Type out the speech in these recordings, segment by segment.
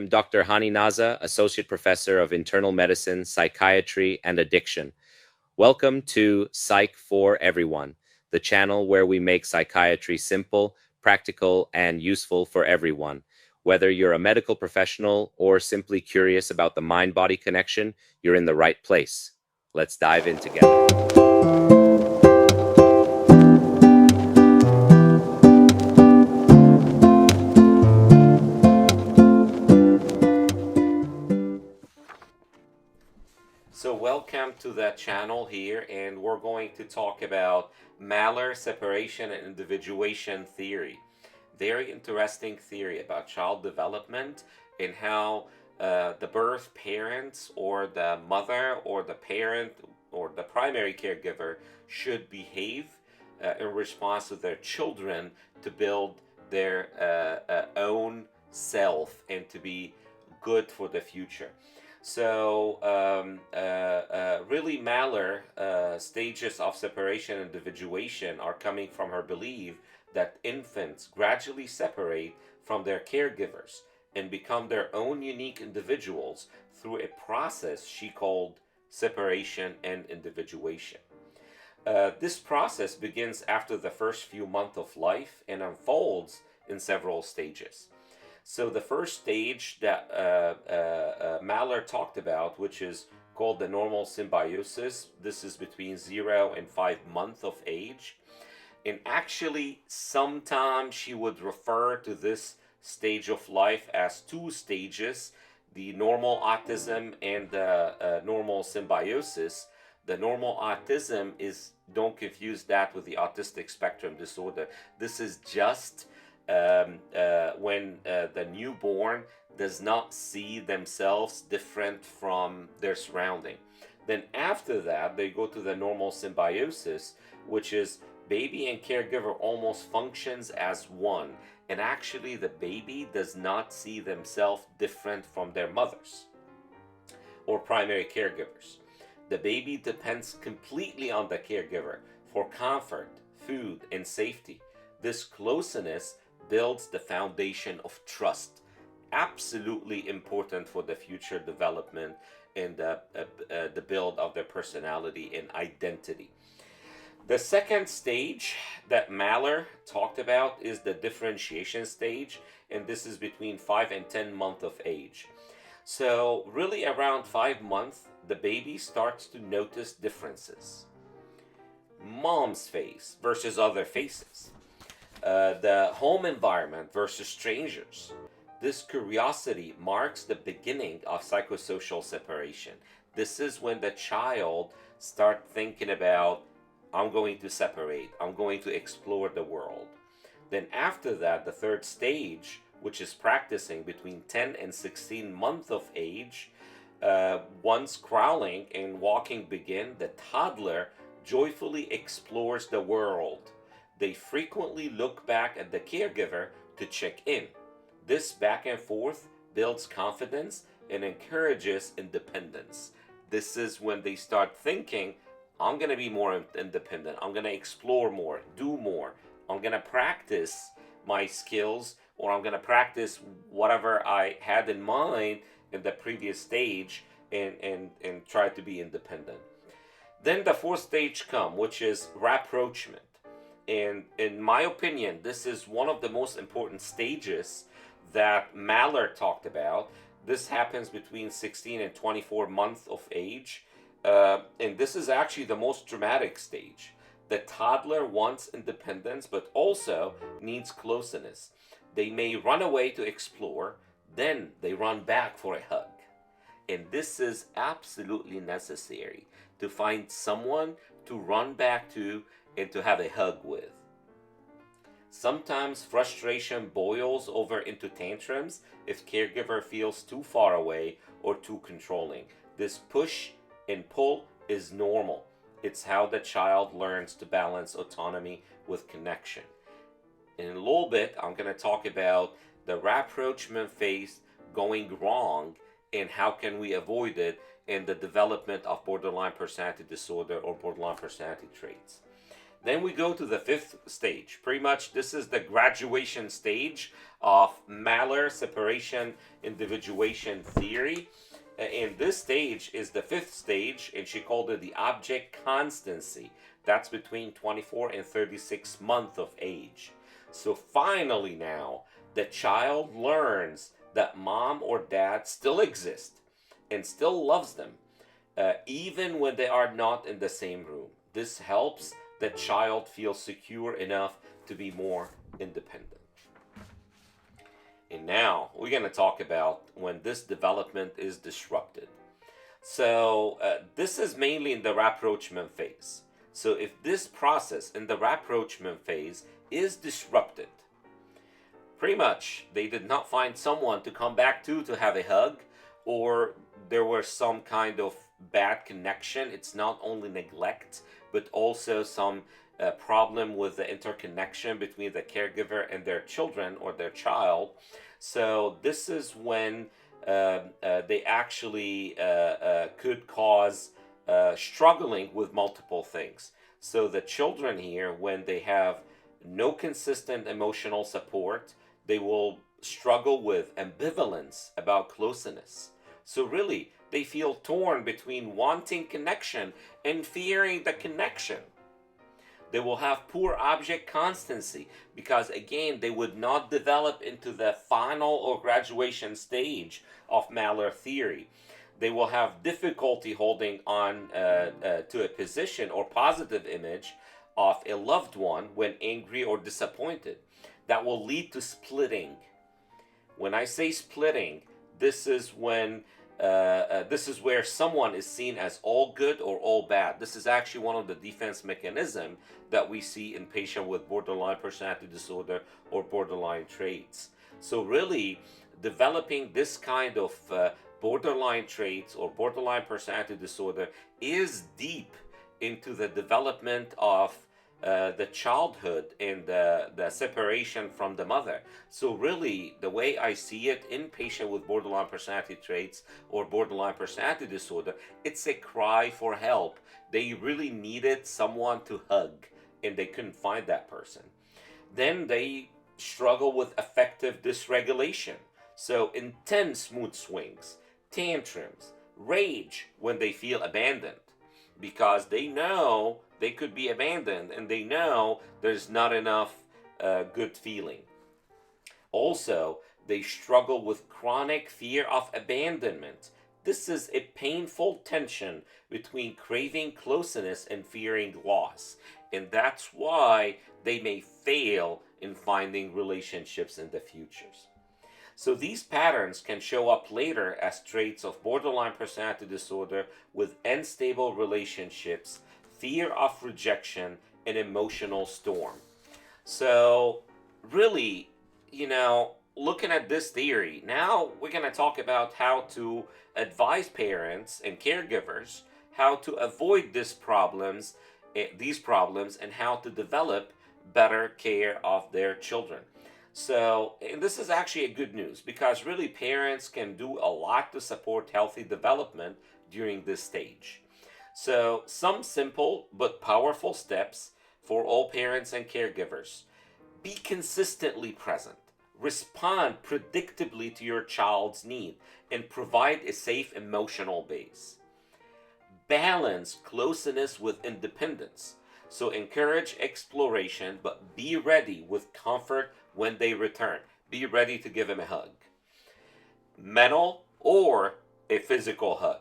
I'm Dr. Hani Naza, Associate Professor of Internal Medicine, Psychiatry, and Addiction. Welcome to Psych for Everyone, the channel where we make psychiatry simple, practical, and useful for everyone. Whether you're a medical professional or simply curious about the mind-body connection, you're in the right place. Let's dive in together. So welcome to the channel here, and we're going to talk about Mahler separation and individuation theory. Very interesting theory about child development and how the birth parents or the mother or the parent or the primary caregiver should behave in response to their children to build their own self and to be good for the future. So, really, Mahler stages of separation and individuation are coming from her belief that infants gradually separate from their caregivers and become their own unique individuals through a process she called separation and individuation. This process begins after the first few months of life and unfolds in several stages. So the first stage that Mahler talked about, which is called the normal symbiosis, this is between 0 and 5 months of age. And actually, sometimes she would refer to this stage of life as two stages, the normal autism and the normal symbiosis. The normal autism is, don't confuse that with the autistic spectrum disorder. This is just when the newborn does not see themselves different from their surrounding. Then after that, they go to the normal symbiosis, which is baby and caregiver almost functions as one. And actually, the baby does not see themselves different from their mothers or primary caregivers. The baby depends completely on the caregiver for comfort, food, and safety. This closeness builds the foundation of trust, absolutely important for the future development and the build of their personality and identity. The second stage that Mahler talked about is the differentiation stage, and this is between 5 and 10 months of age. So, really, around 5 months, the baby starts to notice differences. Mom's face versus other faces. The home environment versus strangers. This curiosity marks the beginning of psychosocial separation. This is when the child starts thinking about, I'm going to separate, I'm going to explore the world. Then after that, the third stage, which is practicing between 10 and 16 months of age, once crawling and walking begin, the toddler joyfully explores the world. They frequently look back at the caregiver to check in. This back and forth builds confidence and encourages independence. This is when they start thinking, I'm going to be more independent. I'm going to explore more, do more. I'm going to practice my skills, or I'm going to practice whatever I had in mind in the previous stage and try to be independent. Then the fourth stage comes, which is rapprochement. And in my opinion, this is one of the most important stages that Mahler talked about. This happens between 16 and 24 months of age. And this is actually the most dramatic stage. The toddler wants independence, but also needs closeness. They may run away to explore, then they run back for a hug. And this is absolutely necessary to find someone to run back to and to have a hug with. Sometimes frustration boils over into tantrums if caregiver feels too far away or too controlling. This push and pull is normal. It's how the child learns to balance autonomy with connection. In a little bit, I'm going to talk about the rapprochement phase going wrong and how can we avoid it in the development of borderline personality disorder or borderline personality traits. Then we go to the fifth stage. Pretty much, this is the graduation stage of Mahler separation individuation theory. And this stage is the fifth stage, and she called it the object constancy. That's between 24 and 36 months of age. So finally, now, the child learns that mom or dad still exist and still loves them, even when they are not in the same room. This helps the child feel secure enough to be more independent. And now we're going to talk about when this development is disrupted. So, this is mainly in the rapprochement phase. So, if this process in the rapprochement phase is disrupted, pretty much they did not find someone to come back to have a hug, or there was some kind of bad connection. It's not only neglect, but also some problem with the interconnection between the caregiver and their children or their child. So this is when they actually could cause struggling with multiple things. So the children here, when they have no consistent emotional support, they will struggle with ambivalence about closeness. So really, they feel torn between wanting connection and fearing the connection. They will have poor object constancy because, again, they would not develop into the final or graduation stage of Mahler theory. They will have difficulty holding on to a position or positive image of a loved one when angry or disappointed. That will lead to splitting. When I say splitting, this is when this is where someone is seen as all good or all bad. This is actually one of the defense mechanisms that we see in patients with borderline personality disorder or borderline traits. So really, developing this kind of borderline traits or borderline personality disorder is deep into the development of the childhood and the separation from the mother. So really, the way I see it in patient with borderline personality traits or borderline personality disorder, it's a cry for help. They really needed someone to hug, and they couldn't find that person. Then they struggle with affective dysregulation. So intense mood swings, tantrums, rage when they feel abandoned, because they know they could be abandoned and they know there's not enough good feeling. Also, they struggle with chronic fear of abandonment. This is a painful tension between craving closeness and fearing loss, and that's why they may fail in finding relationships in the futures. So these patterns can show up later as traits of borderline personality disorder with unstable relationships, fear of rejection, and emotional storm. So really, looking at this theory, now we're going to talk about how to advise parents and caregivers how to avoid these problems, and how to develop better care of their children. So, and this is actually a good news because really parents can do a lot to support healthy development during this stage. So, some simple but powerful steps for all parents and caregivers. Be consistently present. Respond predictably to your child's need and provide a safe emotional base. Balance closeness with independence. So encourage exploration, but be ready with comfort when they return. Be ready to give them a hug. Mental or a physical hug.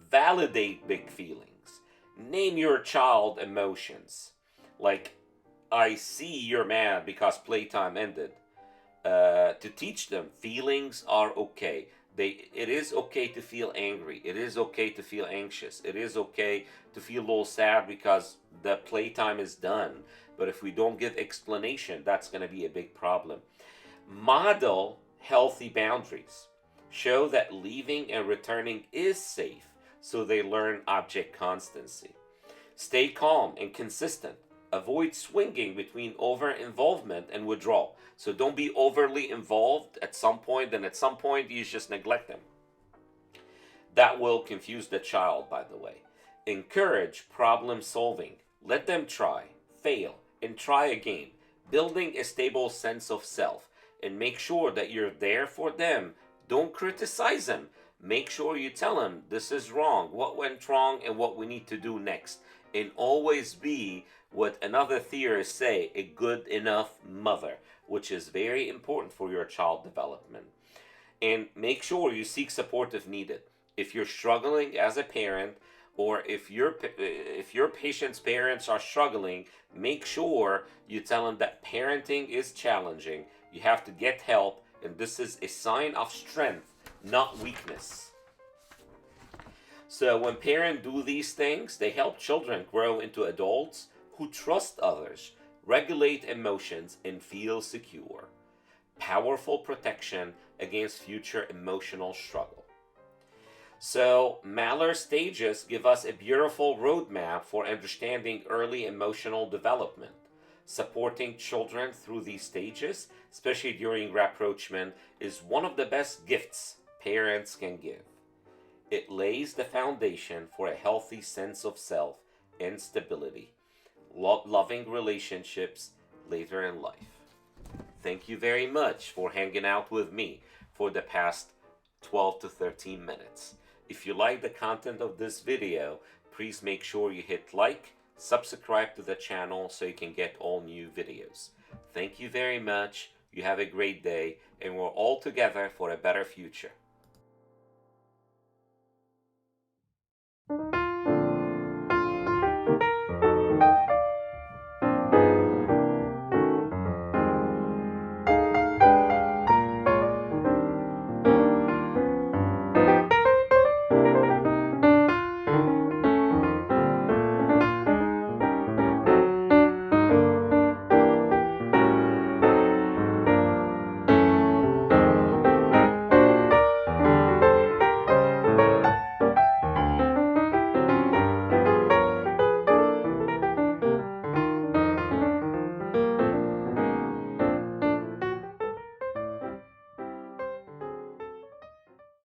Validate big feelings. Name your child emotions. Like, I see you're mad because playtime ended. To teach them feelings are okay. It is okay to feel angry. It is okay to feel anxious. It is okay to feel a little sad because the playtime is done. But if we don't give explanation, that's going to be a big problem. Model healthy boundaries. Show that leaving and returning is safe, so they learn object constancy. Stay calm and consistent. Avoid swinging between over-involvement and withdrawal. So don't be overly involved at some point, then at some point you just neglect them. That will confuse the child, by the way. Encourage problem solving. Let them try. fail, and try again, building a stable sense of self. And make sure that you're there for them. Don't criticize them. Make sure you tell them this is wrong, what went wrong, and what we need to do next. And always be what another theorists say, a good enough mother, which is very important for your child development. And make sure you seek support if needed. If you're struggling as a parent, or if your patient's parents are struggling, make sure you tell them that parenting is challenging. You have to get help, and this is a sign of strength, not weakness. So when parents do these things, they help children grow into adults who trust others, regulate emotions, and feel secure. Powerful protection against future emotional struggle. So Mahler stages give us a beautiful roadmap for understanding early emotional development. Supporting children through these stages, especially during rapprochement, is one of the best gifts parents can give. It lays the foundation for a healthy sense of self and stability, loving relationships later in life. Thank you very much for hanging out with me for the past 12 to 13 minutes. If you like the content of this video, please make sure you hit like, subscribe to the channel so you can get all new videos. Thank you very much. You have a great day, and we're all together for a better future.